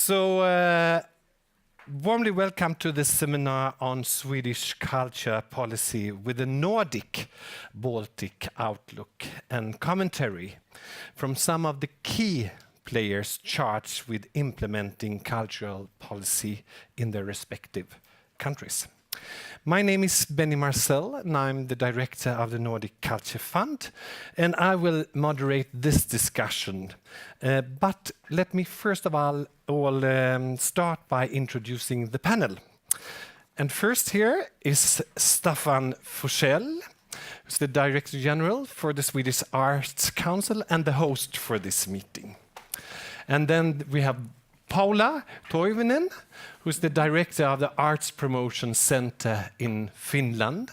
Warmly welcome to this seminar on Swedish culture policy with a Nordic Baltic outlook and commentary from some of the key players charged with implementing cultural policy in their respective countries. My name is Benny Marcel, and I'm the director of the Nordic Culture Fund, and I will moderate this discussion. But let me first of all start by introducing the panel. And first here is Staffan Forssell, who's the Director General for the Swedish Arts Council and the host for this meeting. And then we have Paula Toivonen, who's the director of the Arts Promotion Center in Finland.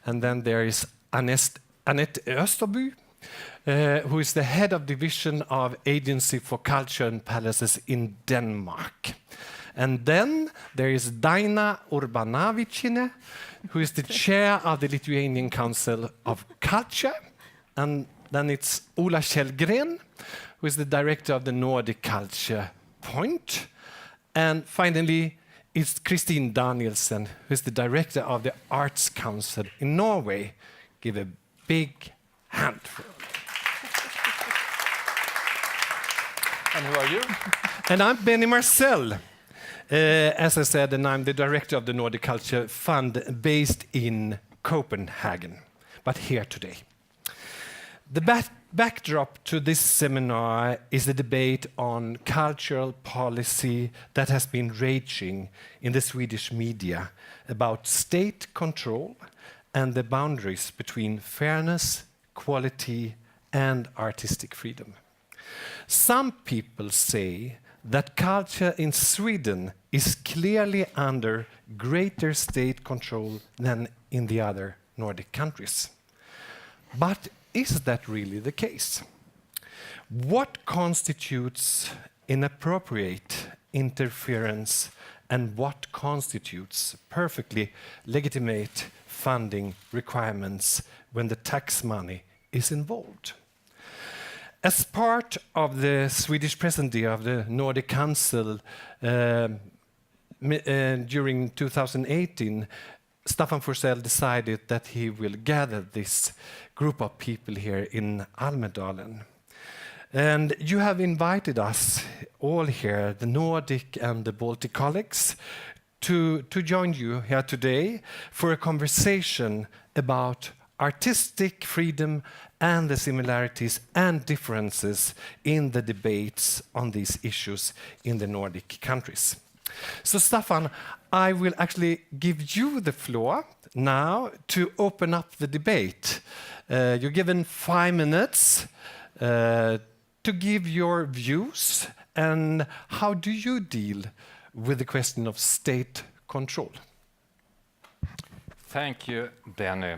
And then there is Annette Österby, who is the head of division of Agency for Culture and Palaces in Denmark. And then there is Daina Urbanavicine, who is the chair of the Lithuanian Council of Culture. And then it's Ola Kjellgren, who is the director of the Nordic Culture Point. And finally, it's Christine Danielsen, who is the director of the Arts Council in Norway. Give a big hand for her. And who are you? And I'm Benny Marcel, as I said, and I'm the director of the Nordic Culture Fund based in Copenhagen, but here today. The backdrop to this seminar is a debate on cultural policy that has been raging in the Swedish media about state control and the boundaries between fairness, quality, and artistic freedom. Some people say that culture in Sweden is clearly under greater state control than in the other Nordic countries. But is that really the case? What constitutes inappropriate interference and what constitutes perfectly legitimate funding requirements when the tax money is involved? As part of the Swedish presidency of the Nordic Council during 2018, Staffan Forssell decided that he will gather this group of people here in Almedalen. And you have invited us all here, the Nordic and the Baltic colleagues, to join you here today for a conversation about artistic freedom and the similarities and differences in the debates on these issues in the Nordic countries. So Staffan, I will actually give you the floor now to open up the debate. You're given 5 minutes to give your views, and how do you deal with the question of state control? Thank you, Benny.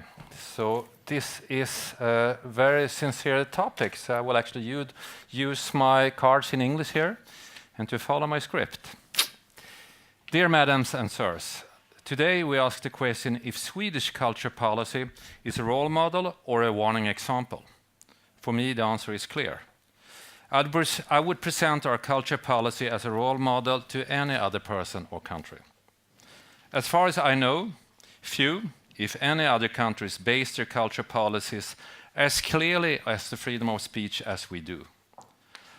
So this is a very sincere topic, so I will actually use my cards in English here and to follow my script. Dear madams and sirs, today we ask the question if Swedish culture policy is a role model or a warning example. For me, the answer is clear. I would present our culture policy as a role model to any other person or country. As far as I know, few, if any other countries base their culture policies as clearly as the freedom of speech as we do.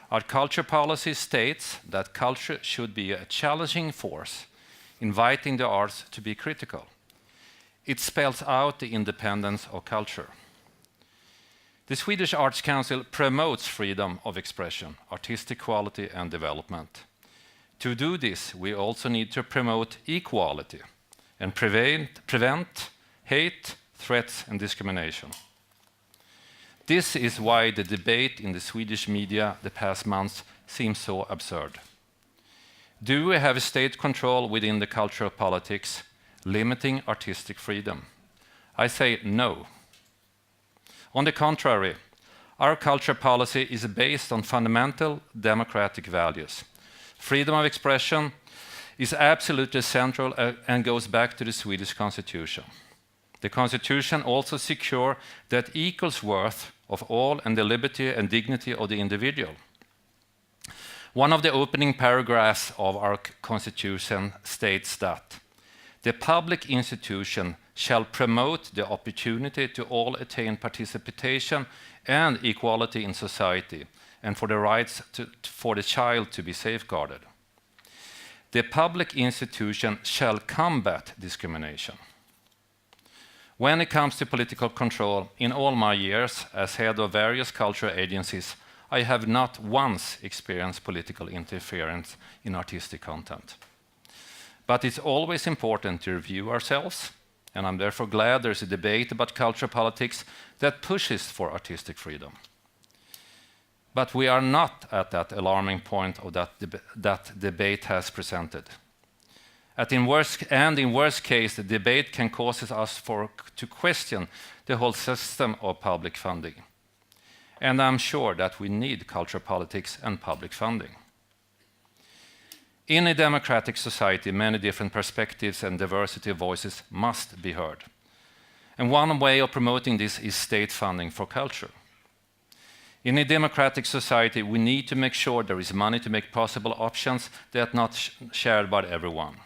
Our culture policy states that culture should be a challenging force, inviting the arts to be critical. It spells out the independence of culture. The Swedish Arts Council promotes freedom of expression, artistic quality and development. To do this, we also need to promote equality and prevent hate, threats and discrimination. This is why the debate in the Swedish media the past months seems so absurd. Do we have a state control within the cultural politics, limiting artistic freedom? I say no. On the contrary, our culture policy is based on fundamental democratic values. Freedom of expression is absolutely central and goes back to the Swedish Constitution. The Constitution also secures that equals worth of all and the liberty and dignity of the individual. One of the opening paragraphs of our constitution states that the public institution shall promote the opportunity to all attain participation and equality in society, and for the rights for the child to be safeguarded. The public institution shall combat discrimination. When it comes to political control, in all my years as head of various cultural agencies, I have not once experienced political interference in artistic content. But it's always important to review ourselves, and I'm therefore glad there's a debate about cultural politics that pushes for artistic freedom. But we are not at that alarming point of that debate has presented. In worst case, the debate can cause us to question the whole system of public funding. And I'm sure that we need cultural politics and public funding. In a democratic society, many different perspectives and diversity of voices must be heard. And one way of promoting this is state funding for culture. In a democratic society, we need to make sure there is money to make possible options that are not shared by everyone.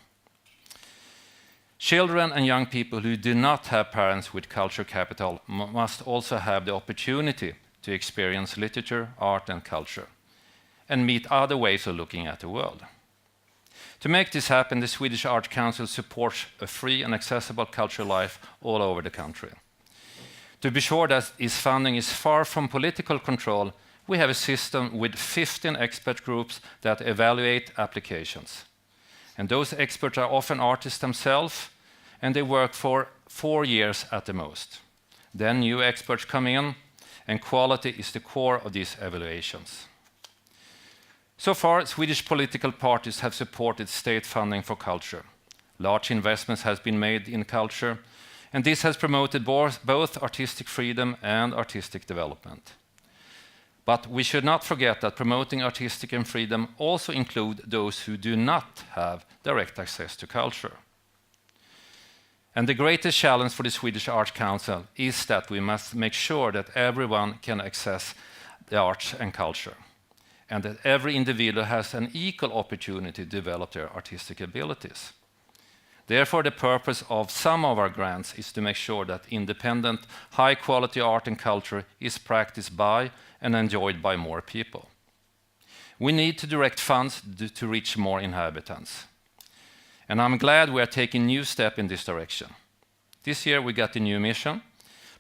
Children and young people who do not have parents with culture capital must also have the opportunity to experience literature, art, and culture, and meet other ways of looking at the world. To make this happen, the Swedish Arts Council supports a free and accessible cultural life all over the country. To be sure that its funding is far from political control, we have a system with 15 expert groups that evaluate applications. And those experts are often artists themselves, and they work for 4 years at the most. Then new experts come in, and quality is the core of these evaluations. So far, Swedish political parties have supported state funding for culture. Large investments have been made in culture, and this has promoted both artistic freedom and artistic development. But we should not forget that promoting artistic and freedom also include those who do not have direct access to culture. And the greatest challenge for the Swedish Arts Council is that we must make sure that everyone can access the arts and culture, and that every individual has an equal opportunity to develop their artistic abilities. Therefore, the purpose of some of our grants is to make sure that independent, high-quality art and culture is practiced by and enjoyed by more people. We need to direct funds to reach more inhabitants. And I'm glad we are taking a new step in this direction. This year we got a new mission,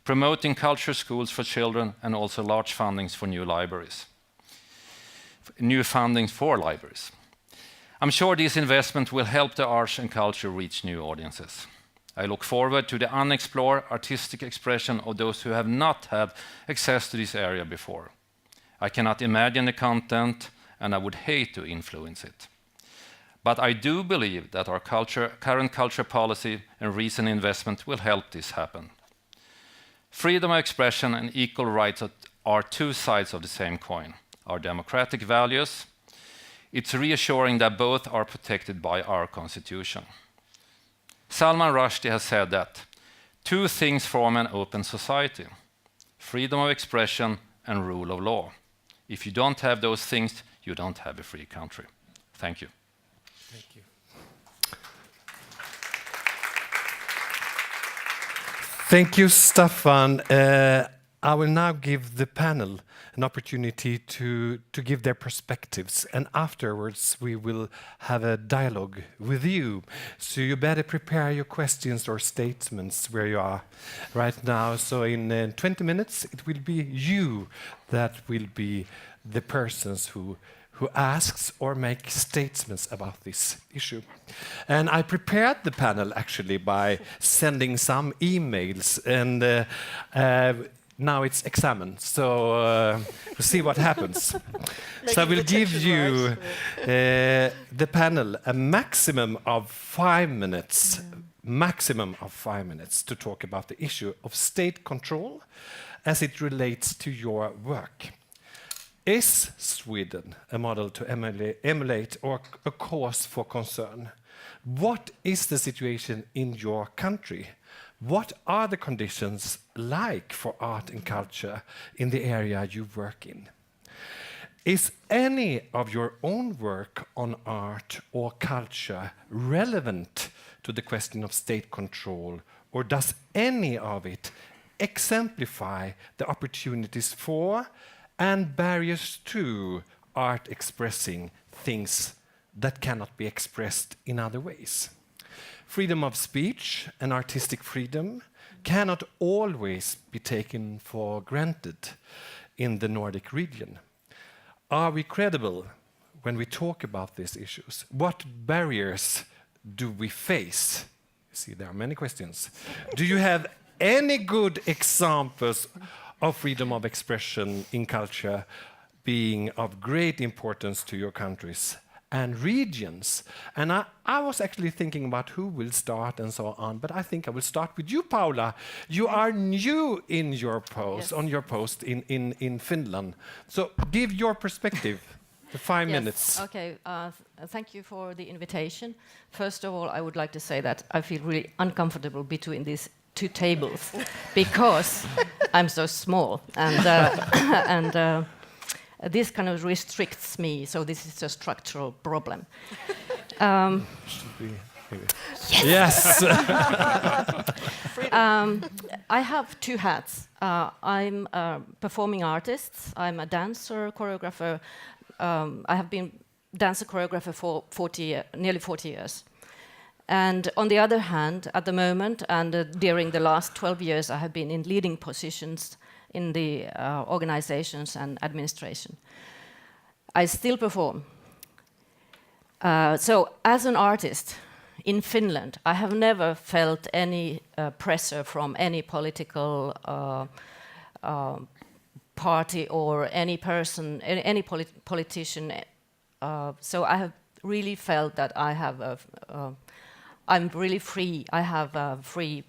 promoting culture schools for children and also large fundings for new libraries. New fundings for libraries. I'm sure this investment will help the arts and culture reach new audiences. I look forward to the unexplored artistic expression of those who have not had access to this area before. I cannot imagine the content, and I would hate to influence it. But I do believe that our current culture policy and recent investment will help this happen. Freedom of expression and equal rights are two sides of the same coin. Our democratic values, it's reassuring that both are protected by our constitution. Salman Rushdie has said that 2 things form an open society: freedom of expression and rule of law. If you don't have those things, you don't have a free country. Thank you. Thank you. Thank you, Staffan. I will now give the panel an opportunity to give their perspectives, and afterwards we will have a dialogue with you. So you better prepare your questions or statements where you are right now. So in 20 minutes, it will be you that will be the persons who asks or make statements about this issue. And I prepared the panel actually by sending some emails, and now it's examined, so we'll see what happens. So I will give you, the panel, a maximum of 5 minutes, to talk about the issue of state control as it relates to your work. Is Sweden a model to emulate or a cause for concern? What is the situation in your country? What are the conditions like for art and culture in the area you work in? Is any of your own work on art or culture relevant to the question of state control, or does any of it exemplify the opportunities for and barriers to art expressing things that cannot be expressed in other ways? Freedom of speech and artistic freedom cannot always be taken for granted in the Nordic region. Are we credible when we talk about these issues? What barriers do we face? You see, there are many questions. Do you have any good examples of freedom of expression in culture being of great importance to your countries and regions? And I was actually thinking about who will start and so on, but I think I will start with you, Paula. You are new in your post, on your post in Finland. So give your perspective, the 5 minutes. Okay, thank you for the invitation. First of all, I would like to say that I feel really uncomfortable between these two tables because I'm so small, and this kind of restricts me, so this is a structural problem. Yes. I have two hats. I'm a performing artist. I'm a dancer, choreographer. I have been dancer choreographer for nearly 40 years. And on the other hand, at the moment, and during the last 12 years, I have been in leading positions in the organizations and administration. I still perform. So as an artist in Finland, I have never felt any pressure from any political party or any person, any politician. So I have really felt that I'm really free. I have free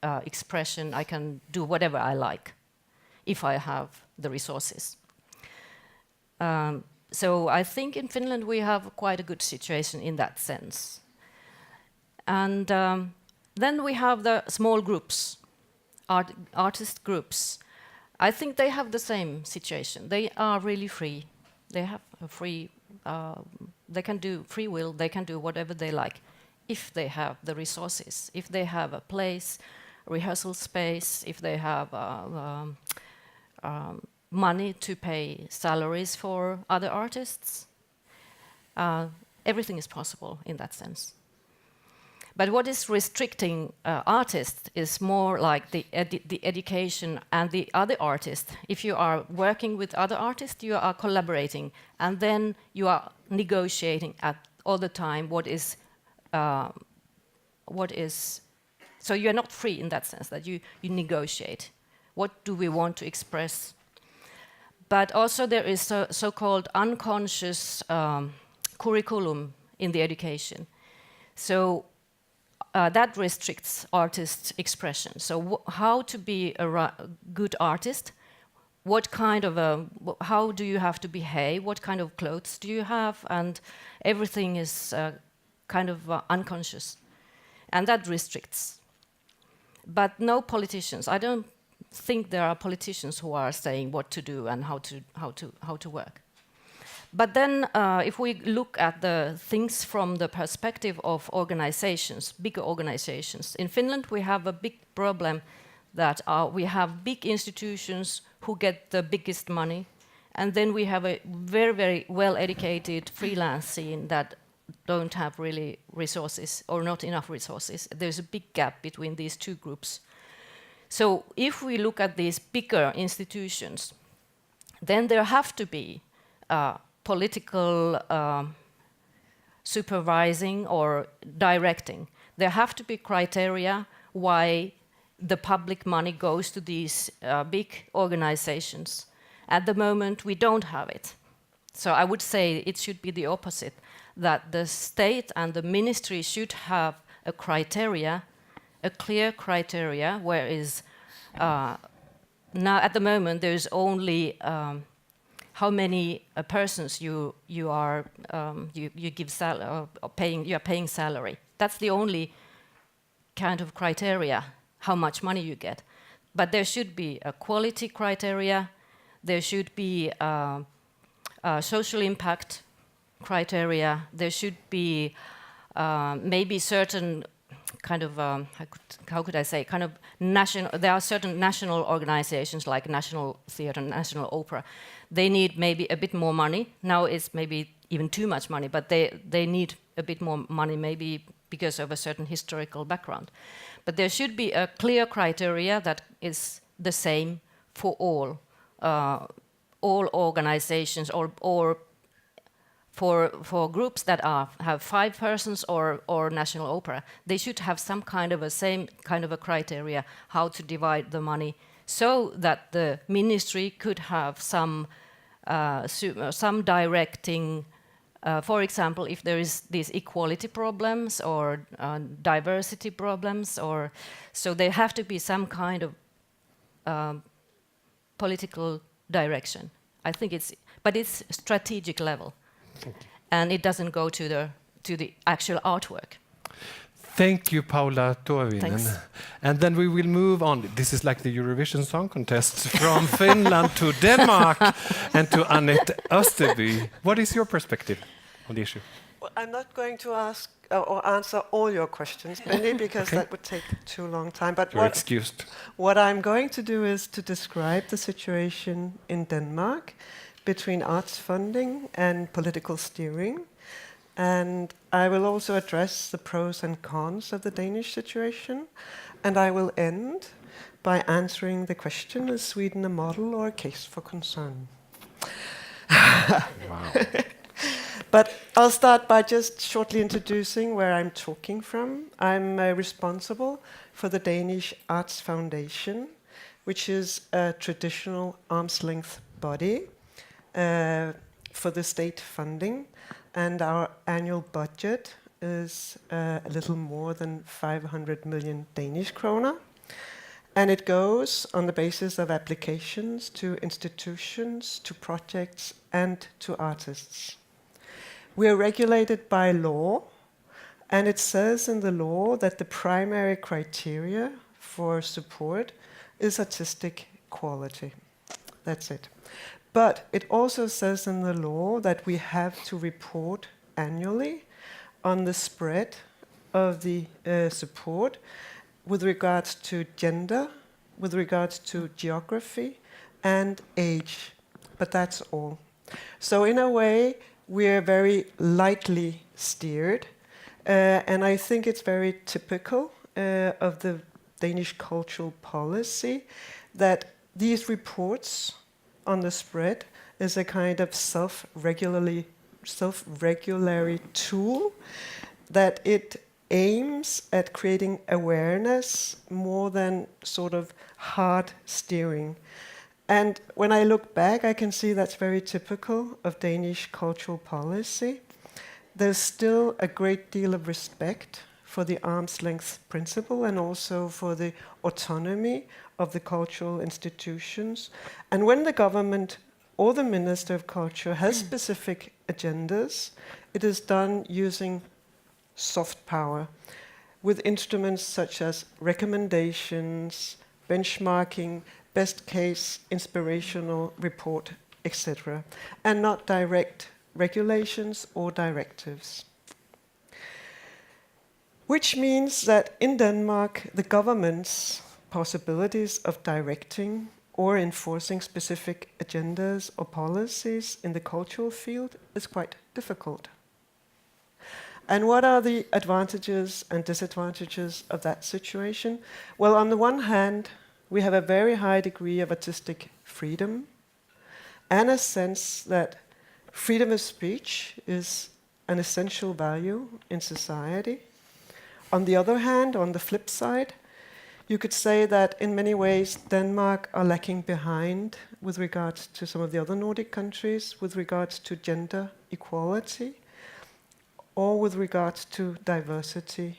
expression. I can do whatever I like if I have the resources. So I think in Finland we have quite a good situation in that sense. And then we have the small groups, artist groups. I think they have the same situation. They are really free. They have a free, they can do free will, they can do whatever they like if they have the resources, if they have a place, rehearsal space, if they have money to pay salaries for other artists. Everything is possible in that sense. But what is restricting artists is more like the education and the other artists. If you are working with other artists, you are collaborating, and then you are negotiating all the time what is. So you are not free in that sense that you negotiate. What do we want to express? But also there is a so-called unconscious curriculum in the education. So that restricts artist expression. So how to be a good artist? What kind of how do you have to behave? What kind of clothes do you have? And everything is kind of unconscious, and that restricts. But no politicians. I don't think there are politicians who are saying what to do and how to work. But then, if we look at the things from the perspective of organizations, bigger organizations, in Finland we have a big problem that we have big institutions who get the biggest money, and then we have a very, very well-educated freelance scene that don't have really resources or not enough resources. There's a big gap between these two groups. So if we look at these bigger institutions, then there have to be political supervising or directing. There have to be criteria why the public money goes to these big organizations. At the moment, we don't have it. So I would say it should be the opposite, that the state and the ministry should have a criteria, a clear criteria, whereas now at the moment there's only how many persons you are paying salary. That's the only kind of criteria, how much money you get. But there should be a quality criteria. There should be social impact criteria. There should be maybe certain kind of how could I say, kind of national. There are certain national organizations like National Theatre, National Opera. They need maybe a bit more money. Now it's maybe even too much money, but they need a bit more money, maybe because of a certain historical background. But there should be a clear criteria that is the same for all organizations, or for groups that have 5 persons or National Opera. They should have some kind of a same kind of a criteria how to divide the money, so that the ministry could have some directing. For example, if there is these equality problems or diversity problems, or so there have to be some kind of political direction. I think but it's strategic level, and it doesn't go to the actual artwork. Thank you, Paula Tovinen. Thanks. And then we will move on. This is like the Eurovision Song Contest from Finland to Denmark and to Annette Österby. What is your perspective on the issue? Well, I'm not going to ask or answer all your questions, Benny, because that would take too long time. But You're excused. what I'm going to do is to describe the situation in Denmark between arts funding and political steering. And I will also address the pros and cons of the Danish situation. And I will end by answering the question, is Sweden a model or a case for concern? Wow. But I'll start by just shortly introducing where I'm talking from. I'm responsible for the Danish Arts Foundation, which is a traditional arm's-length body for the state funding. And our annual budget is a little more than 500 million Danish kroner. And it goes on the basis of applications to institutions, to projects, and to artists. We are regulated by law, and it says in the law that the primary criteria for support is artistic quality. That's it. But it also says in the law that we have to report annually on the spread of the support with regards to gender, with regards to geography, and age. But that's all. So in a way, we're very lightly steered, and I think it's very typical of the Danish cultural policy that these reports on the spread is a kind of self-regulatory tool, that it aims at creating awareness more than sort of hard steering. And when I look back, I can see that's very typical of Danish cultural policy. There's still a great deal of respect for the arm's length principle and also for the autonomy of the cultural institutions. And when the government or the Minister of Culture has specific agendas, it is done using soft power with instruments such as recommendations, benchmarking, best case, inspirational report, etc., and not direct regulations or directives. Which means that in Denmark, the government's possibilities of directing or enforcing specific agendas or policies in the cultural field is quite difficult. And what are the advantages and disadvantages of that situation? Well, on the one hand, we have a very high degree of artistic freedom and a sense that freedom of speech is an essential value in society. On the other hand, on the flip side, you could say that in many ways Denmark are lacking behind with regards to some of the other Nordic countries, with regards to gender equality, or with regards to diversity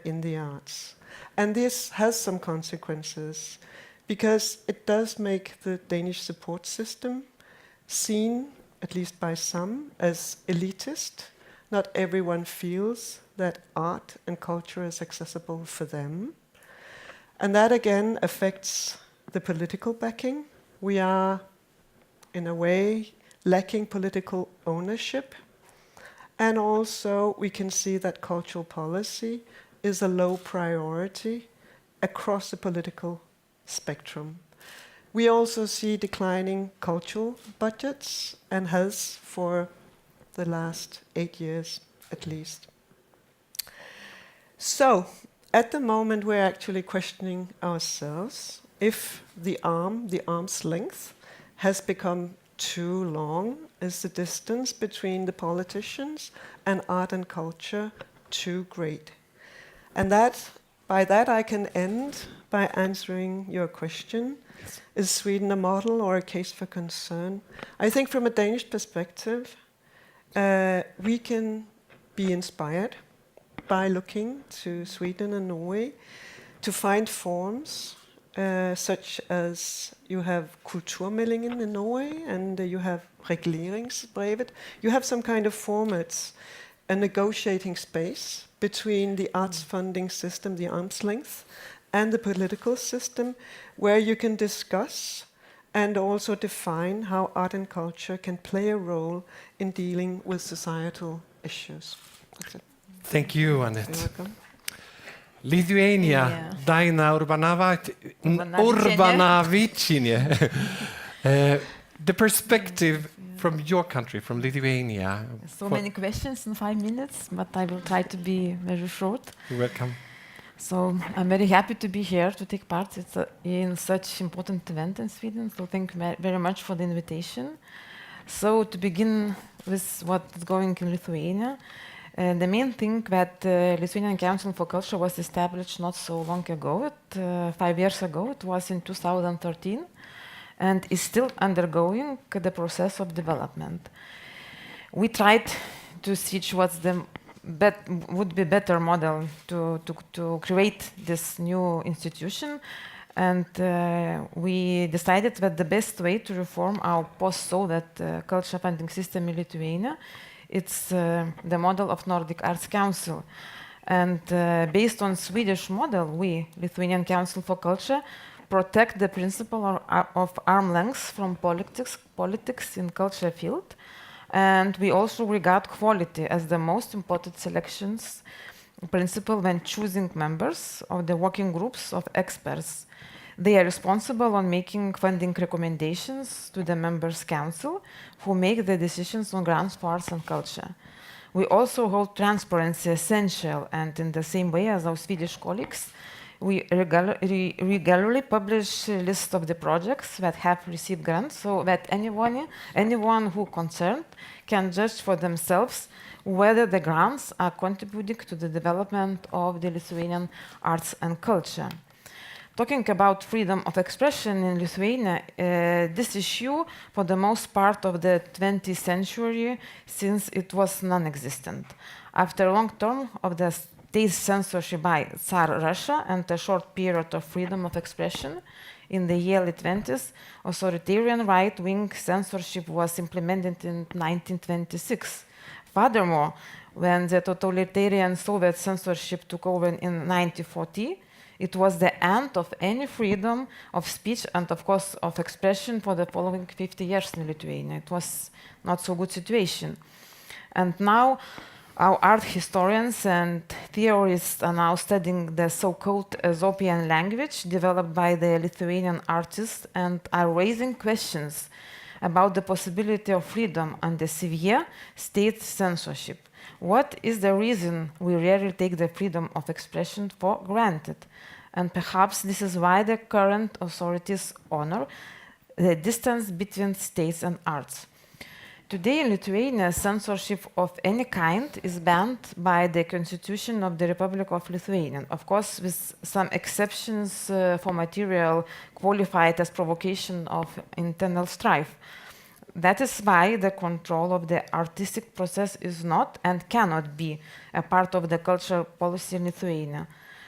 in the arts. And this has some consequences, because it does make the Danish support system seen, at least by some, as elitist. Not everyone feels that art and culture is accessible for them. And that again affects the political backing. We are, in a way, lacking political ownership. And also we can see that cultural policy is a low priority across the political spectrum. We also see declining cultural budgets, and has for the last 8 years at least. So, at the moment we're actually questioning ourselves if the arm's length has become too long. Is the distance between the politicians and art and culture too great? And by that I can end by answering your question. Yes. Is Sweden a model or a case for concern? I think from a Danish perspective, we can be inspired by looking to Sweden and Norway to find forms such as you have kulturmeldingen in Norway, and you have regleringsbrevet. You have some kind of formats, a negotiating space between the arts funding system, the arm's length, and the political system, where you can discuss and also define how art and culture can play a role in dealing with societal issues. That's it. Thank you, Annette. You're welcome. Lithuania, Daina Urbanavicini. The perspective from your country, from Lithuania. So many questions in 5 minutes, but I will try to be very short. You're welcome. So I'm very happy to be here to take part in such important event in Sweden. So thank you very much for the invitation. So to begin with what is going in Lithuania, the main thing that Lithuanian Council for Culture was established not so long ago, 5 years ago. It was in 2013, and is still undergoing the process of development. We tried to see what's the would be better model to create this new institution, and we decided that the best way to reform our post-Soviet culture funding system in Lithuania, it's the model of Nordic Arts Council. And based on Swedish model, we, Lithuanian Council for Culture, protect the principle of arm's length from politics in culture field. And we also regard quality as the most important selections principle when choosing members of the working groups of experts. They are responsible on making funding recommendations to the members' council, who make the decisions on grants for arts and culture. We also hold transparency essential, and in the same way as our Swedish colleagues, we regularly publish a list of the projects that have received grants, so that anyone who concerned can judge for themselves whether the grants are contributing to the development of the Lithuanian arts and culture. Talking about freedom of expression in Lithuania, this issue for the most part of the 20th century, since it was non-existent. After a long term of the state censorship by Tsar Russia and a short period of freedom of expression, in the early 20s, authoritarian right-wing censorship was implemented in 1926. Furthermore, when the totalitarian Soviet censorship took over in 1940, it was the end of any freedom of speech and, of course, of expression for the following 50 years in Lithuania. It was not so good situation. And now, our art historians and theorists are now studying the so-called Azopian language developed by the Lithuanian artists and are raising questions about the possibility of freedom under severe state censorship. What is the reason we rarely take the freedom of expression for granted? And perhaps this is why the current authorities honor the distance between states and arts. Today in Lithuania, censorship of any kind is banned by the Constitution of the Republic of Lithuania, of course with some exceptions for material qualified as provocation of internal strife. That is why the control of the artistic process is not and cannot be a part of the cultural policy in Lithuania.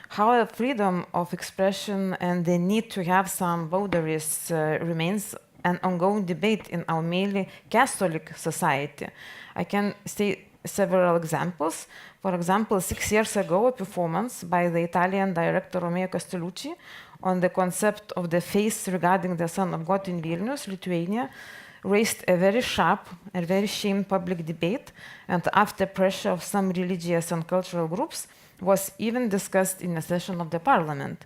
However, freedom of expression and the need to have some boundaries remains an ongoing debate in our mainly Catholic society. I can say several examples. For example, 6 years ago, a performance by the Italian director Romeo Castellucci on the concept of the faith regarding the Son of God in Vilnius, Lithuania, raised a very sharp and very shame public debate, and after pressure of some religious and cultural groups, was even discussed in a session of the parliament.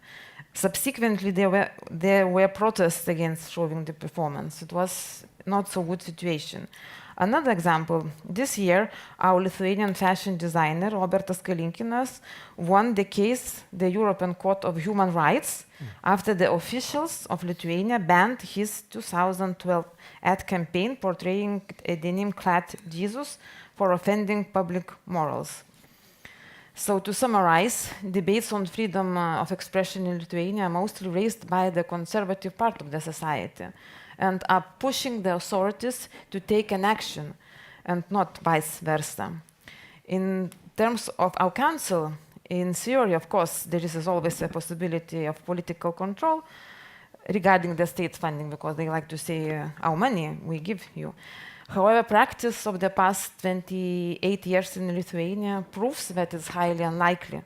Subsequently, there were protests against showing the performance. It was not so good situation. Another example, this year, our Lithuanian fashion designer, Robertas Kalinkinas, won the case, the European Court of Human Rights, after the officials of Lithuania banned his 2012 ad campaign portraying a denim-clad Jesus for offending public morals. So to summarize, debates on freedom of expression in Lithuania are mostly raised by the conservative part of the society and are pushing the authorities to take an action and not vice versa. In terms of our council, in theory, of course, there is always a possibility of political control regarding the state funding, because they like to say, our money we give you. However, practice of the past 28 years in Lithuania proves that it's highly unlikely.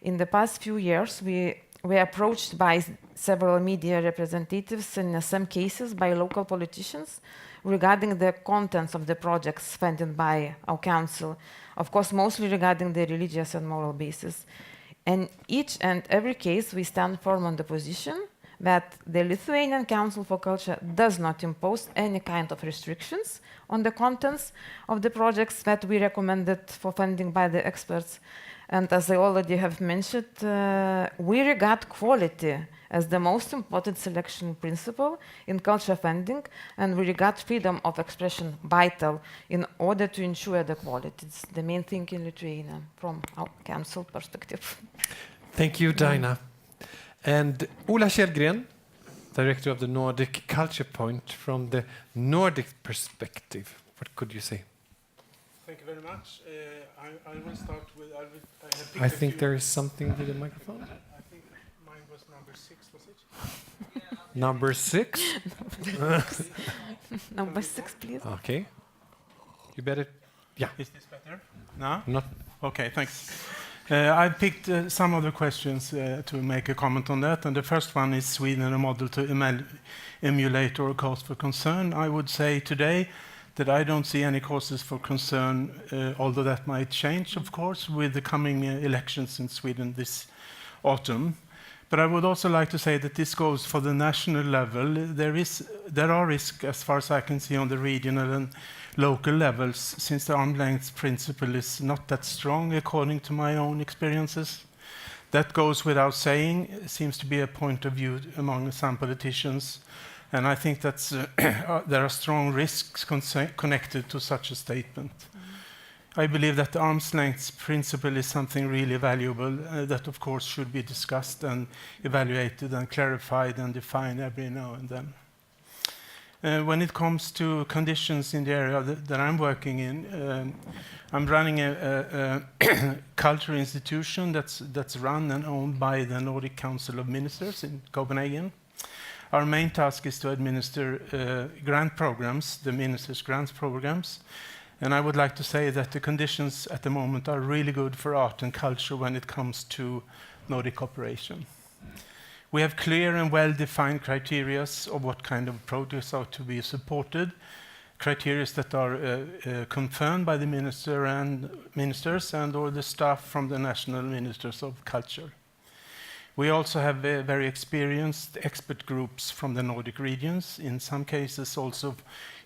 In the past few years, we were approached by several media representatives, and in some cases by local politicians, regarding the contents of the projects funded by our council, of course, mostly regarding the religious and moral basis. And each and every case, we stand firm on the position that the Lithuanian Council for Culture does not impose any kind of restrictions on the contents of the projects that we recommended for funding by the experts. And as I already have mentioned, we regard quality as the most important selection principle in culture funding, and we regard freedom of expression vital in order to ensure the quality. It's the main thing in Lithuania from our council perspective. Thank you, Dina. And Ola Kjellgren, Director of the Nordic Culture Point, from the Nordic perspective. What could you say? Thank you very much. I will start with... I think there is something with the microphone. I think mine was number 6, was it? Number 6? Number 6, please. Okay. You better... Yeah. Is this better? No? Not. Okay, thanks. I picked some of the questions to make a comment on that, and the first one is Sweden a model to emulate or a cause for concern. I would say today that I don't see any causes for concern, although that might change, of course, with the coming elections in Sweden this autumn. But I would also like to say that this goes for the national level. There are risks, as far as I can see, on the regional and local levels, since the arm's length principle is not that strong, according to my own experiences. That goes without saying. It seems to be a point of view among some politicians. And I think that's, there are strong risks connected to such a statement. I believe that the arm's length principle is something really valuable that, of course, should be discussed and evaluated and clarified and defined every now and then. When it comes to conditions in the area that I'm working in, I'm running a cultural institution that's run and owned by the Nordic Council of Ministers in Copenhagen. Our main task is to administer grant programs, the ministers' grants programs. And I would like to say that the conditions at the moment are really good for art and culture when it comes to Nordic cooperation. We have clear and well-defined criteria of what kind of projects are to be supported, criteria that are confirmed by the ministers and or the staff from the national ministers of culture. We also have very experienced expert groups from the Nordic regions, in some cases also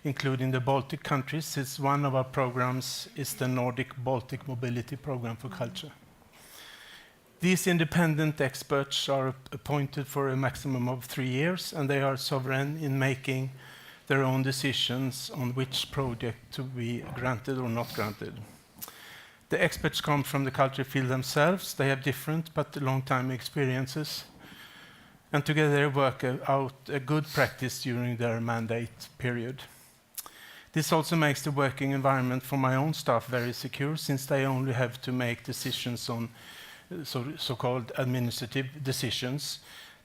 including the Baltic countries, since one of our programs is the Nordic-Baltic Mobility Program for Culture. These independent experts are appointed for a maximum of 3 years, and they are sovereign in making their own decisions on which project to be granted or not granted. The experts come from the culture field themselves. They have different but long-time experiences, and together they work out a good practice during their mandate period. This also makes the working environment for my own staff very secure, since they only have to make decisions on so-called administrative decisions.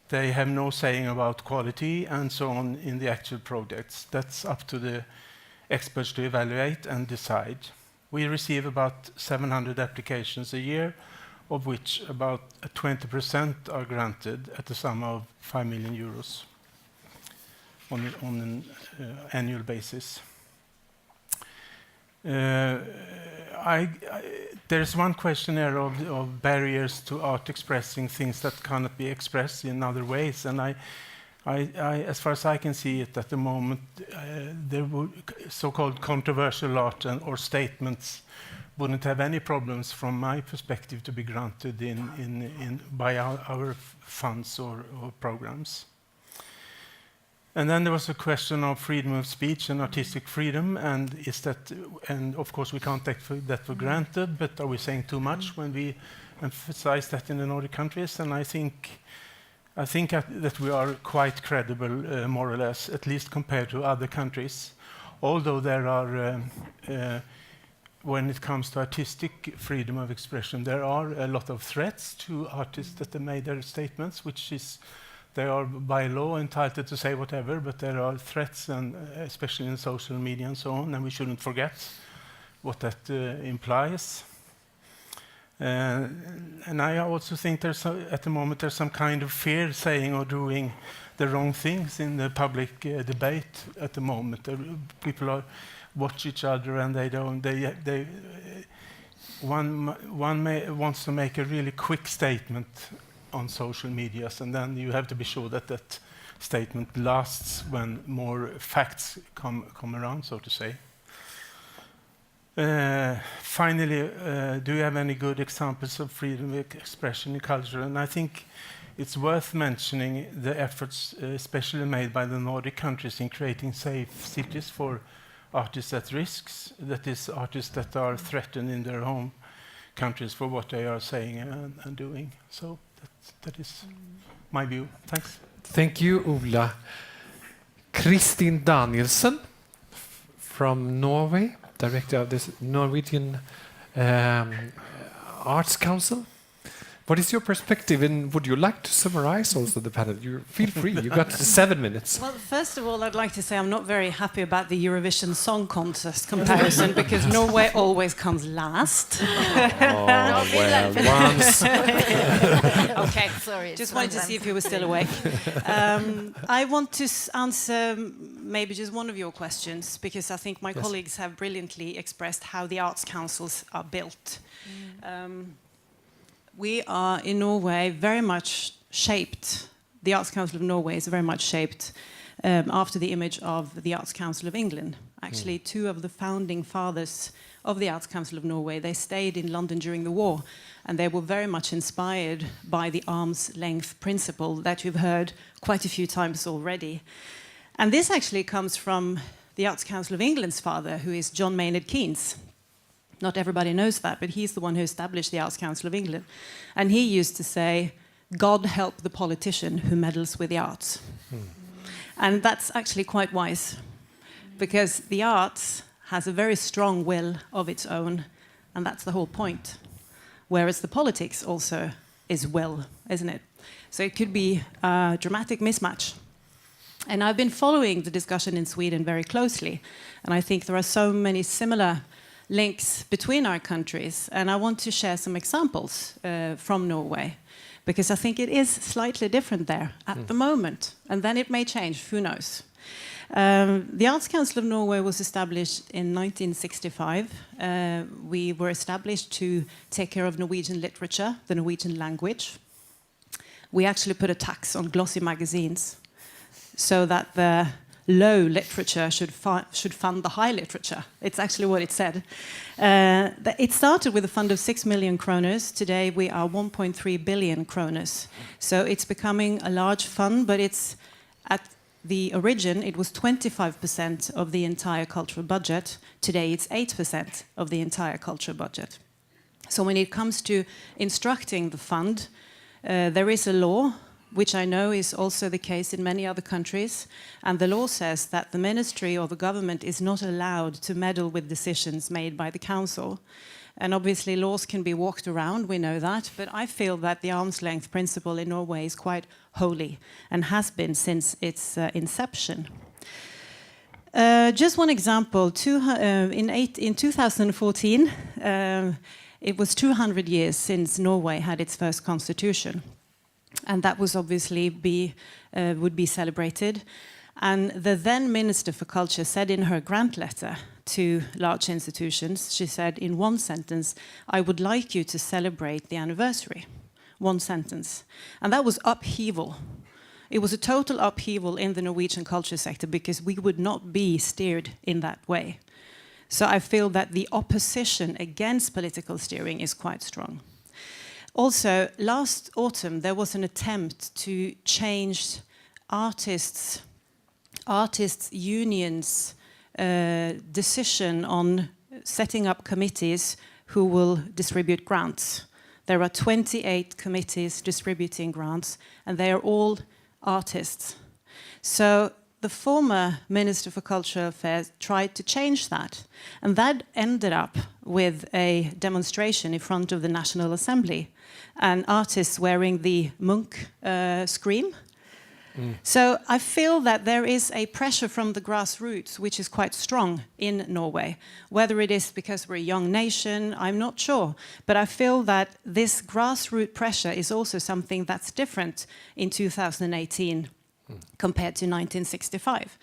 They have no saying about quality and so on in the actual projects. That's up to the experts to evaluate and decide. We receive about 700 applications a year, of which about 20% are granted at the sum of 5 million euros. on an annual basis. There's one question there of barriers to art expressing things that cannot be expressed in other ways, and I, as far as I can see it at the moment, there would so-called controversial art or statements wouldn't have any problems from my perspective to be granted by our funds or programs. And then there was a question of freedom of speech and artistic freedom, and of course we can't take that for granted, but are we saying too much when we emphasize that in the Nordic countries? And I think that we are quite credible, more or less, at least compared to other countries. Although there are, when it comes to artistic freedom of expression, there are a lot of threats to artists that have made their statements, which is, they are by law entitled to say whatever, but there are threats, and especially in social media and so on, and we shouldn't forget what that implies. And I also think at the moment there's some kind of fear saying or doing the wrong things in the public debate at the moment. People watch each other, and one wants to make a really quick statement on social medias, and then you have to be sure that that statement lasts when more facts come around, so to say. Finally, do you have any good examples of freedom of expression in culture? And I think it's worth mentioning the efforts especially made by the Nordic countries in creating safe cities for artists at risks, that is, artists that are threatened in their home countries for what they are saying and doing. So that is my view. Thanks. Thank you, Ola. Kristin Danielsen from Norway, director of this Norwegian Arts Council. What is your perspective, and would you like to summarize also the panel? You feel free. You got 7 minutes. Well, first of all, I'd like to say I'm not very happy about the Eurovision Song Contest comparison because Norway always comes last. Once. Okay, Sorry. just wanted to see if you were still awake. I want to answer maybe just one of your questions, because I think my colleagues have brilliantly expressed how the arts councils are built. We are in Norway very much shaped, the Arts Council of Norway is very much shaped after the image of the Arts Council of England. Actually, two of the founding fathers of the Arts Council of Norway, they stayed in London during the war, and they were very much inspired by the arm's length principle that you've heard quite a few times already. And this actually comes from the Arts Council of England's father, who is John Maynard Keynes. Not everybody knows that, but he's the one who established the Arts Council of England. And he used to say, God help the politician who meddles with the arts. And that's actually quite wise, because the arts has a very strong will of its own, and that's the whole point. Whereas the politics also is will, isn't it? So it could be a dramatic mismatch. And I've been following the discussion in Sweden very closely, and I think there are so many similar links between our countries, and I want to share some examples from Norway, because I think it is slightly different there at the moment, and then it may change, who knows. The Arts Council of Norway was established in 1965. We were established to take care of Norwegian literature, the Norwegian language. We actually put a tax on glossy magazines so that the low literature should fund the high literature. It's actually what it said. It started with a fund of 6 million kroners. Today we are 1.3 billion kroners. So it's becoming a large fund, but it's at the origin, it was 25% of the entire cultural budget. Today it's 8% of the entire cultural budget. So when it comes to instructing the fund, there is a law, which I know is also the case in many other countries, and the law says that the ministry or the government is not allowed to meddle with decisions made by the council. And obviously laws can be walked around, we know that, but I feel that the arm's length principle in Norway is quite holy and has been since its inception. Just one example, in 2014, it was 200 years since Norway had its first constitution. And that was obviously would be celebrated. And the then Minister for Culture said in her grant letter to large institutions, she said in one sentence, "I would like you to celebrate the anniversary." One sentence. And that was upheaval. It was a total upheaval in the Norwegian culture sector because we would not be steered in that way. So I feel that the opposition against political steering is quite strong. Also, last autumn there was an attempt to change artists' unions' decision on setting up committees who will distribute grants. There are 28 committees distributing grants, and they are all artists. So the former Minister for Cultural Affairs tried to change that, and that ended up with a demonstration in front of the National Assembly, and artists wearing the Munch scream. So I feel that there is a pressure from the grassroots which is quite strong in Norway. Whether it is because we're a young nation, I'm not sure. But I feel that this grassroots pressure is also something that's different in 2018 compared to 1965.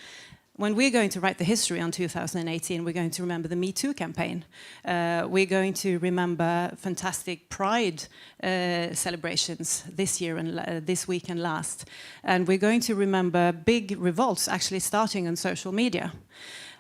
When we're going to write the history on 2018, we're going to remember the Me Too campaign. We're going to remember fantastic Pride celebrations this year and this week and last. And we're going to remember big revolts actually starting on social media.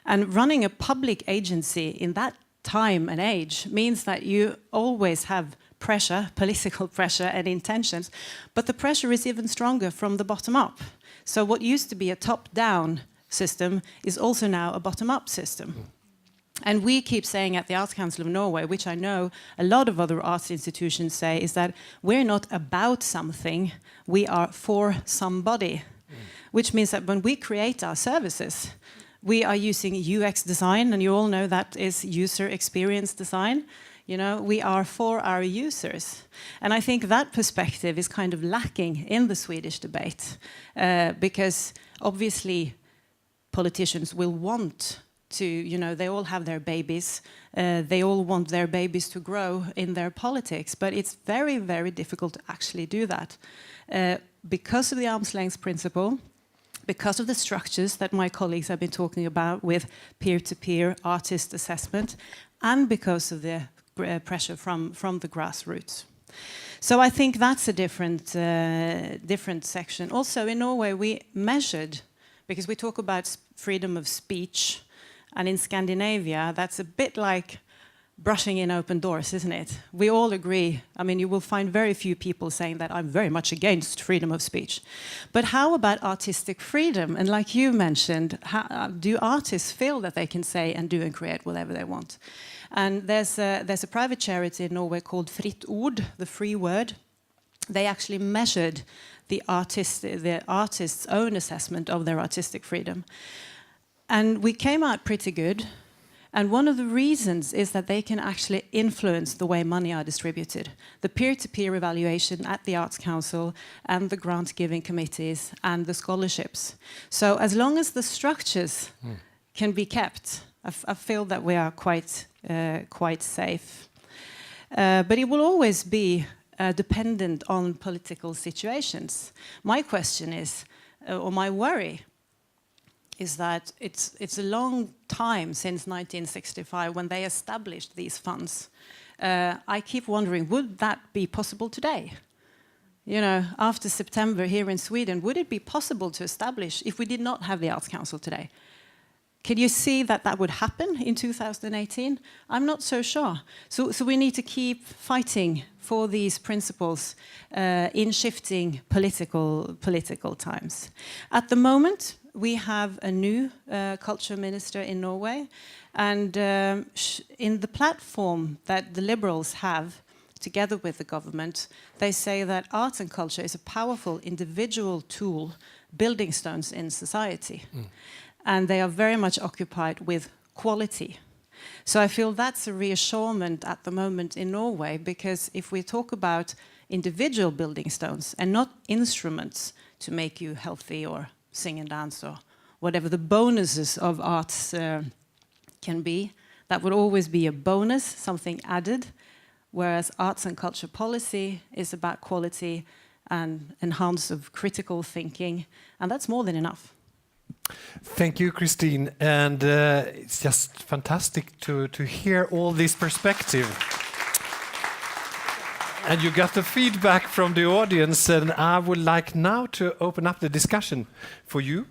And running a public agency in that time and age means that you always have pressure, political pressure and intentions, but the pressure is even stronger from the bottom up. So what used to be a top-down system is also now a bottom-up system. And we keep saying at the Arts Council of Norway, which I know a lot of other arts institutions say, is that we're not about something, we are for somebody. Which means that when we create our services, we are using UX design, and you all know that is user experience design. You know, we are for our users. And I think that perspective is kind of lacking in the Swedish debate, because obviously politicians will want to, you know, they all have their babies. They all want their babies to grow in their politics, but it's very, very difficult to actually do that. Because of the arm's length principle, because of the structures that my colleagues have been talking about with peer-to-peer artist assessment, and because of the pressure from the grassroots. So I think that's a different section. Also in Norway we measured, because we talk about freedom of speech, and in Scandinavia that's a bit like brushing in open doors, isn't it? We all agree. I mean, you will find very few people saying that I'm very much against freedom of speech. But how about artistic freedom? And like you mentioned, do artists feel that they can say and do and create whatever they want? And there's a private charity in Norway called Fritt Ord, the free word. They actually measured the artist's own assessment of their artistic freedom. And we came out pretty good. And one of the reasons is that they can actually influence the way money are distributed. The peer-to-peer evaluation at the Arts Council and the grant-giving committees and the scholarships. So as long as the structures can be kept, I feel that we are quite safe. But it will always be dependent on political situations. My question is, or my worry, is that it's a long time since 1965 when they established these funds. I keep wondering, would that be possible today? You know, after September here in Sweden, would it be possible to establish, if we did not have the Arts Council today? Can you see that that would happen in 2018? I'm not so sure. So we need to keep fighting for these principles in shifting political times. At the moment, we have a new culture minister in Norway, and in the platform that the Liberals have, together with the government, they say that art and culture is a powerful individual tool, building stones in society. And they are very much occupied with quality. So I feel that's a reassurance at the moment in Norway, because if we talk about individual building stones and not instruments to make you healthy or sing and dance or whatever the bonuses of arts can be, that would always be a bonus, something added, whereas arts and culture policy is about quality and enhance of critical thinking, and that's more than enough. Thank you, Christine. And it's just fantastic to hear all this perspective. And you got the feedback from the audience, and I would like now to open up the discussion for you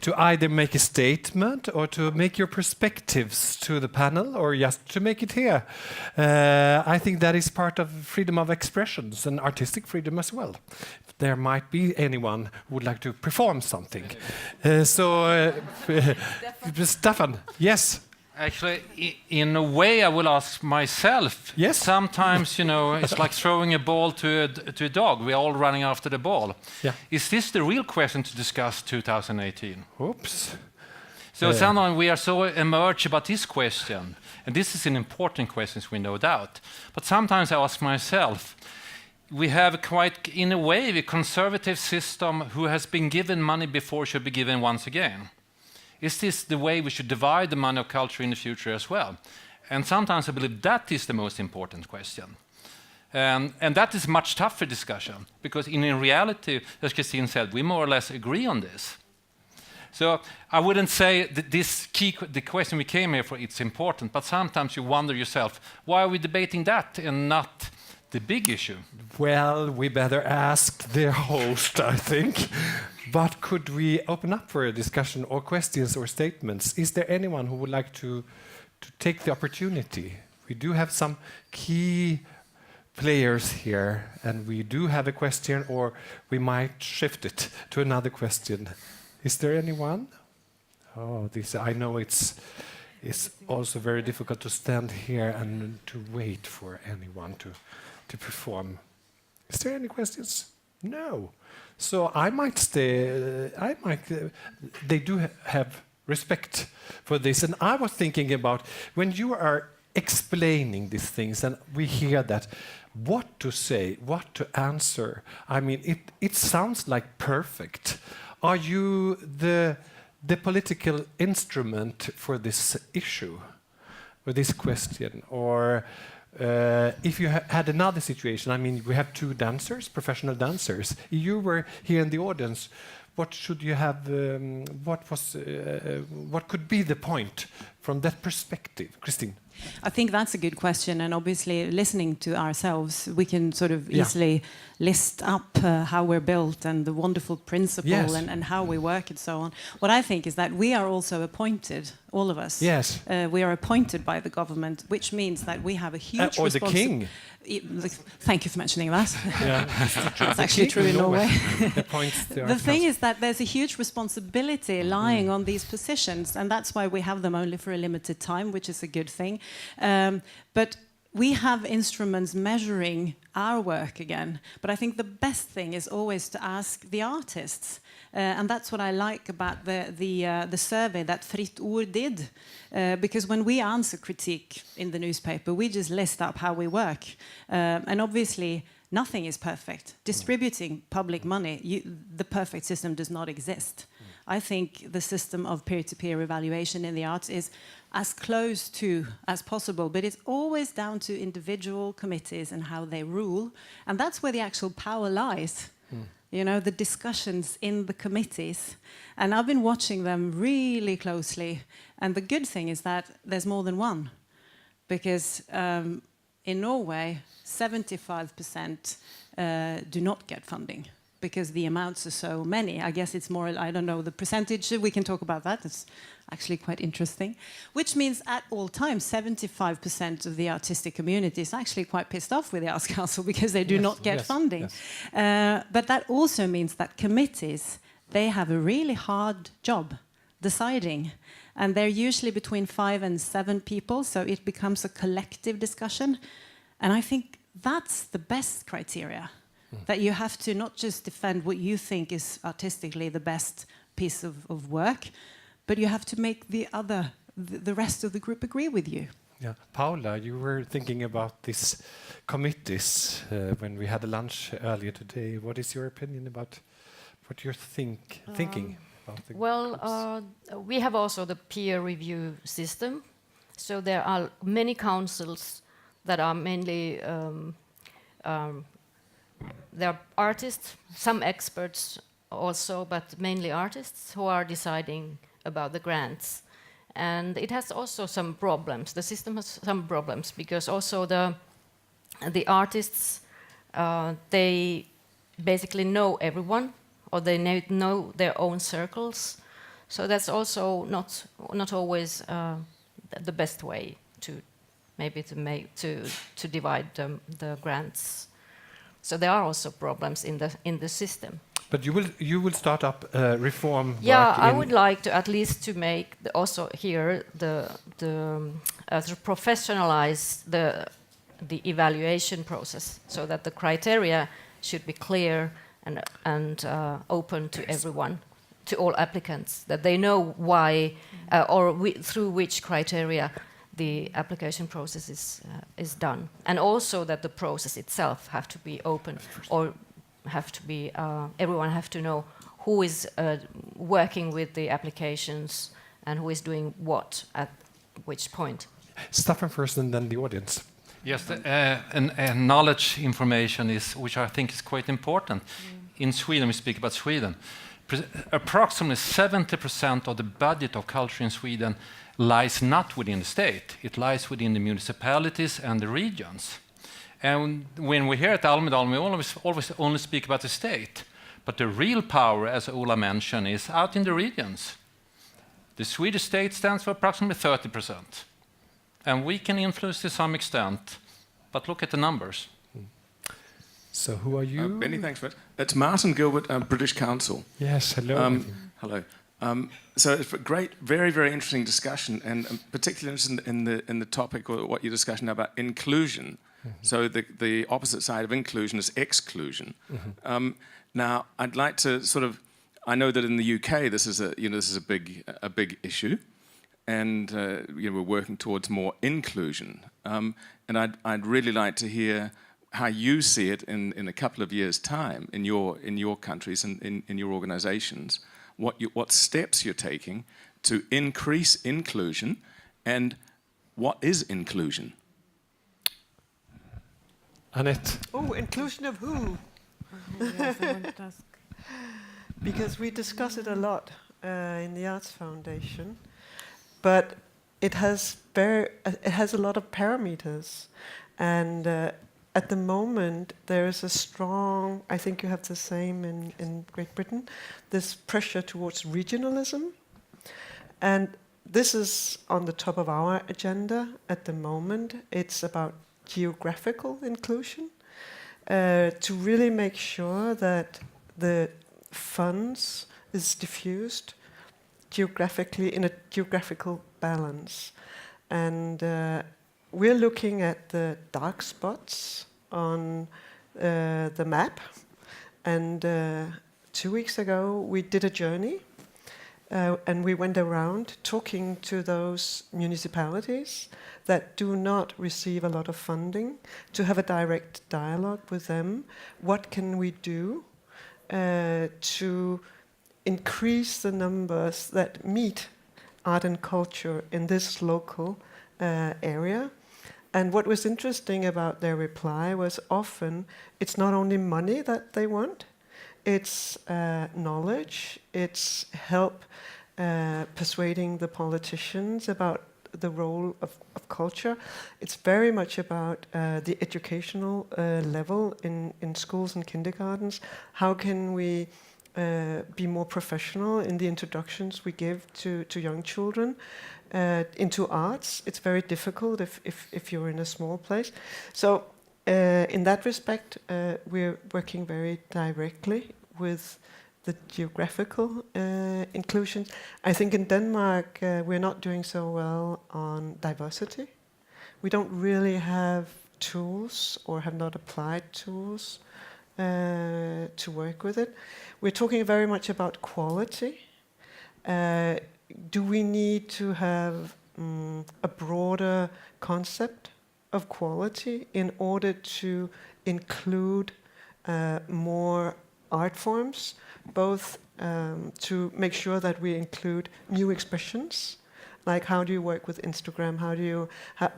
to either make a statement or to make your perspectives to the panel or just to make it here. I think that is part of freedom of expressions and artistic freedom as well. There might be anyone who would like to perform something. Staffan, yes. Actually, in a way, I will ask myself. Yes. Sometimes, it's like throwing a ball to a dog. We're all running after the ball. Yeah. Is this the real question to discuss 2018? Oops. So sometimes we are so emerged about this question, and this is an important question, we no doubt. But sometimes I ask myself, we have quite, in a way, a conservative system who has been given money before should be given once again. Is this the way we should divide the money of culture in the future as well? And sometimes I believe that is the most important question. And that is much tougher discussion, because in reality, as Christine said, we more or less agree on this. So I wouldn't say that the question we came here for, it's important, but sometimes you wonder yourself, why are we debating that and not the big issue? Well, we better ask the host, I think. But could we open up for a discussion or questions or statements? Is there anyone who would like to take the opportunity? We do have some key players here, and we do have a question, or we might shift it to another question. Is there anyone? Oh, I know it's also very difficult to stand here and to wait for anyone to perform. Is there any questions? No. So I might stay. They do have respect for this, and I was thinking about when you are explaining these things, and we hear that, what to say, what to answer. I mean, it sounds like perfect. Are you the political instrument for this issue, for this question, or? If you had another situation, I mean, we have two dancers, professional dancers. You were here in the audience. What should you have? What could be the point from that perspective, Christine? I think that's a good question, and obviously listening to ourselves, we can sort of easily list up how we're built and the wonderful principle and how we work and so on. What I think is that we are also appointed, all of us. Yes. We are appointed by the government, which means that we have a huge or the king. Thank you for mentioning that. Yeah. That's actually true in Norway. The thing is that there's a huge responsibility lying on these positions, and that's why we have them only for a limited time, which is a good thing. But we have instruments measuring our work again. But I think the best thing is always to ask the artists. And that's what I like about the survey that Fritt Ord did. Because when we answer critique in the newspaper, we just list up how we work. And obviously, nothing is perfect. Distributing public money, the perfect system does not exist. I think the system of peer-to-peer evaluation in the arts is as close to as possible, but it's always down to individual committees and how they rule. And that's where the actual power lies. You know, the discussions in the committees. And I've been watching them really closely. And the good thing is that there's more than one. Because in Norway, 75% do not get funding, because the amounts are so many. I guess it's more, I don't know the percentage, we can talk about that. It's actually quite interesting. Which means at all times, 75% of the artistic community is actually quite pissed off with the Arts Council because they do not get funding. But that also means that committees, they have a really hard job deciding. And they're usually between 5 and 7 people, so it becomes a collective discussion. And I think that's the best criteria. That you have to not just defend what you think is artistically the best piece of work, but you have to make the rest of the group agree with you. Yeah, Paula, you were thinking about these committees when we had a lunch earlier today. What is your opinion about what you're thinking about the Well, we have also the peer review system. So there are many councils that are mainly there are artists, some experts, also, but mainly artists, who are deciding about the grants. And it has also some problems. The system has some problems because also the artists, they basically know everyone, or they know their own circles. So that's also not always the best way to maybe to divide the grants. So there are also problems in the system. But you will start up reform Yeah, work I would like to at least to make also here to professionalize the evaluation process, so that the criteria should be clear and open to everyone, to all applicants, that they know why through which criteria the application process is done, and also that the process itself have to be open, or have to be everyone have to know who is working with the applications and who is doing what at which point. Staffan first, and then the audience. Yes, and knowledge information is, which I think is quite important. In Sweden, we speak about Sweden. Approximately 70% of the budget of culture in Sweden lies not within the state. It lies within the municipalities and the regions. And when we're here at Almedalen, we always only speak about the state. But the real power, as Ola mentioned, is out in the regions. The Swedish state stands for approximately 30%. And we can influence to some extent, but look at the numbers. So who are you? Benny, thanks for it. It's Martin Gilbert, British Council. Yes, hello. Hello. So it's a great, very, very interesting discussion, and I'm particularly interested in the topic, or what you're discussing about inclusion. So the opposite side of inclusion is exclusion. Now, I'd like to sort of, I know that in the UK this is a big issue, and we're working towards more inclusion. And I'd really like to hear how you see it in a couple of years' time in your countries and in your organizations, what steps you're taking to increase inclusion, and what is inclusion? Annette. Oh, inclusion of who? Because we discuss it a lot in the Arts Foundation, but it has a lot of parameters, and at the moment there is a strong, I think you have the same in Great Britain, this pressure towards regionalism, and this is on the top of our agenda at the moment. It's about geographical inclusion, to really make sure that the funds is diffused geographically in a geographical balance. And we're looking at the dark spots on the map. And 2 weeks ago, we did a journey, and we went around talking to those municipalities that do not receive a lot of funding, to have a direct dialogue with them. What can we do to increase the numbers that meet art and culture in this local area? And what was interesting about their reply was often it's not only money that they want, it's knowledge, it's help persuading the politicians about the role of culture. It's very much about the educational level in schools and kindergartens. How can we be more professional in the introductions we give to young children into arts? It's very difficult if you're in a small place. So in that respect, we're working very directly with the geographical inclusion. I think in Denmark we're not doing so well on diversity. We don't really have tools, or have not applied tools to work with it. We're talking very much about quality. Do we need to have a broader concept of quality in order to include more art forms, both to make sure that we include new expressions Like, how do you work with Instagram?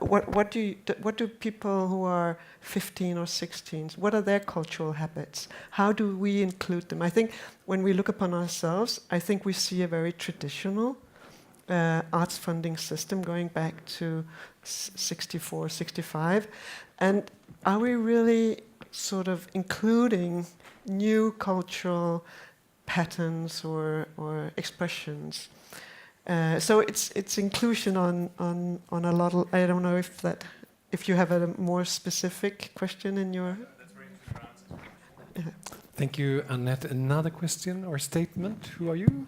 What do people who are 15 or 16, what are their cultural habits? How do we include them? I think when we look upon ourselves, I think we see a very traditional arts funding system going back to 64, 65. And are we really sort of including new cultural patterns or expressions? So it's inclusion on a lot of, I don't know if you have a more specific question in your... That's very interesting answer. Thank you, Annette. Another question or statement? Who are you?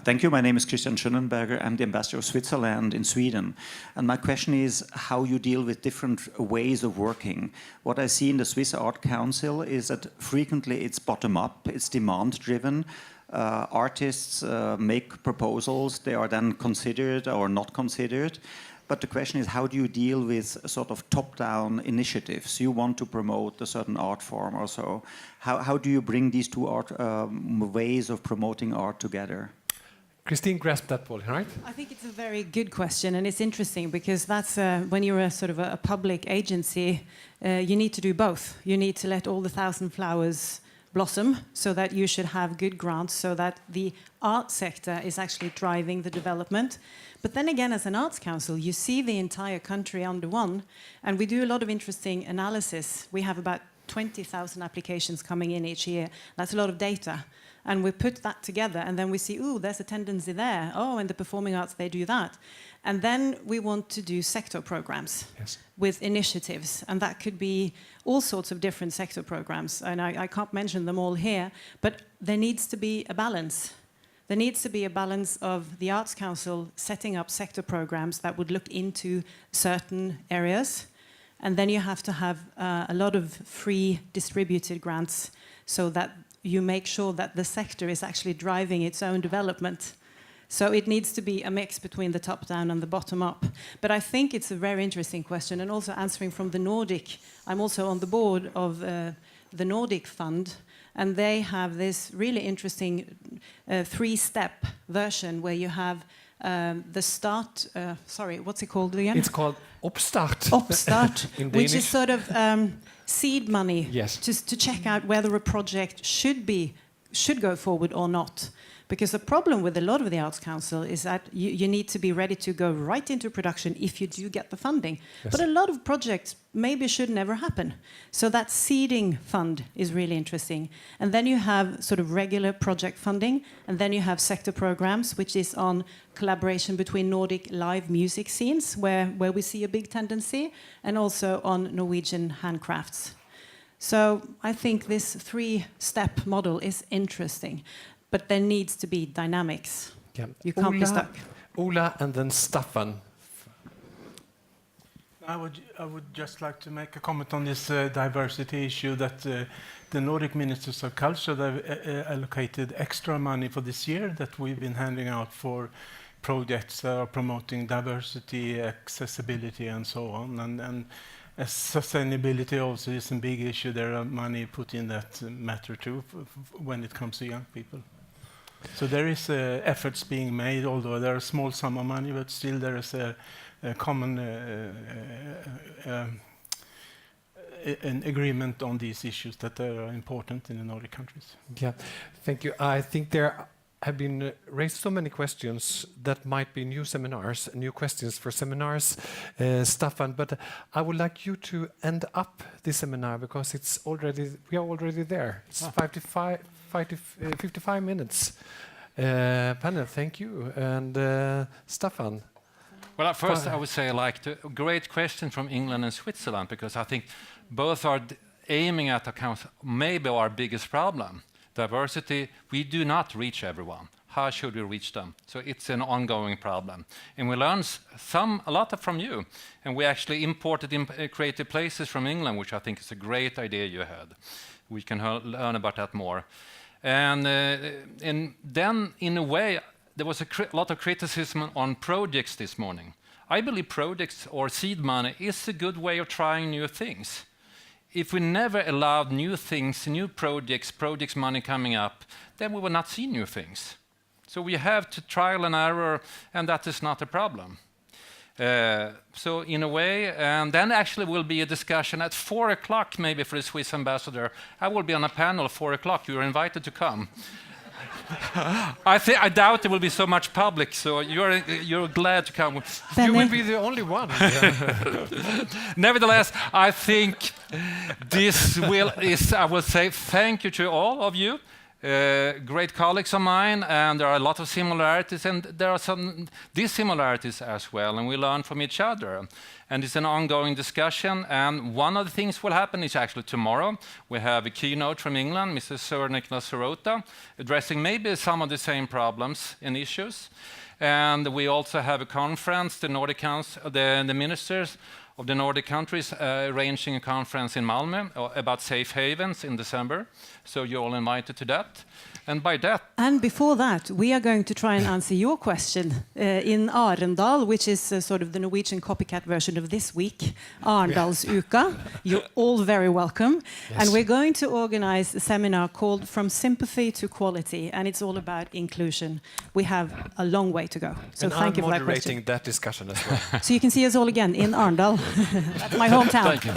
Thank you. My name is Christian Schönenberger. I'm the ambassador of Switzerland in Sweden. And my question is how you deal with different ways of working. What I see in the Swiss Art Council is that frequently it's bottom-up, it's demand-driven. Artists make proposals, they are then considered or not considered. But the question is, how do you deal with sort of top-down initiatives? You want to promote a certain art form or so. How do you bring these two ways of promoting art together? Christine grasped that ball, right? I think it's a very good question, and it's interesting because that's when you're a sort of a public agency, you need to do both. You need to let all the 1,000 flowers blossom so that you should have good grants so that the art sector is actually driving the development. But then again, as an arts council, you see the entire country under one, and we do a lot of interesting analysis. We have about 20,000 applications coming in each year. That's a lot of data. And we put that together, and then we see, ooh, there's a tendency there. Oh, in the performing arts, they do that. And then we want to do sector programs with initiatives. And that could be all sorts of different sector programs. And I can't mention them all here, but there needs to be a balance. There needs to be a balance of the Arts Council setting up sector programs that would look into certain areas. And then you have to have a lot of free distributed grants so that you make sure that the sector is actually driving its own development. So it needs to be a mix between the top-down and the bottom-up. But I think it's a very interesting question, and also answering from the Nordic. I'm also on the board of the Nordic Fund, and they have this really interesting three-step version where you have the start, sorry, what's it called again? It's called Opstart. Opstart, In which Danish. is sort of seed money Yes. to check out whether a project should go forward or not. Because the problem with a lot of the Arts Council is that you need to be ready to go right into production if you do get the funding. Yes. But a lot of projects maybe should never happen. So that seeding fund is really interesting. And then you have sort of regular project funding, and then you have sector programs, which is on collaboration between Nordic live music scenes, where we see a big tendency, and also on Norwegian handcrafts. So I think this three-step model is interesting. But there needs to be dynamics. Yeah. You can't be stuck. Ola and then Staffan. I would just like to make a comment on this diversity issue that the Nordic Ministers of Culture have allocated extra money for this year that we've been handing out for projects that are promoting diversity, accessibility, and so on. And sustainability also is a big issue. There are money put in that matter too when it comes to young people. So there is efforts being made, although there are small sum of money, but still there is a common an agreement on these issues that are important in the Nordic countries. Yeah, thank you. I think there have been raised so many questions that might be new seminars, new questions for seminars, Staffan. But I would like you to end up this seminar because we are already there. It's 55 minutes. Panel, thank you, and Staffan. Well, at first I would say a great question from England and Switzerland, because I think both are aiming at maybe our biggest problem. Diversity, we do not reach everyone. How should we reach them? So it's an ongoing problem. And we learned a lot from you. And we actually imported creative places from England, which I think is a great idea you had. We can learn about that more. And then, in a way, there was a lot of criticism on projects this morning. I believe projects or seed money is a good way of trying new things. If we never allowed new things, new projects money coming up, then we will not see new things. So we have to trial and error, and that is not a problem. So in a way, and then actually will be a discussion at 4 o'clock maybe for the Swiss ambassador. I will be on a panel at 4 o'clock. You're invited to come. I doubt there will be so much public, so you're glad to come. You will be the only one. Nevertheless, I think this I will say thank you to all of you. Great colleagues of mine, and there are a lot of similarities, and there are some dissimilarities as well, and we learn from each other. And it's an ongoing discussion, and one of the things will happen is actually tomorrow. We have a keynote from England, Mrs. Sir Nicholas Sorota, addressing maybe some of the same problems and issues. And we also have a conference, the Nordic Council, the ministers of the Nordic countries arranging a conference in Malmö about safe havens in December. So you're all invited to that. And by that... And before that, we are going to try and answer your question in Arendal, which is sort of the Norwegian copycat version of this week, Arendalsuka. You're all very welcome. Yes. And we're going to organize a seminar called From Sympathy to Quality, and it's all about inclusion. We have a long way to go. So and thank you for that question. I'm moderating that discussion as well. So you can see us all again in Arendal, my hometown. Thank you.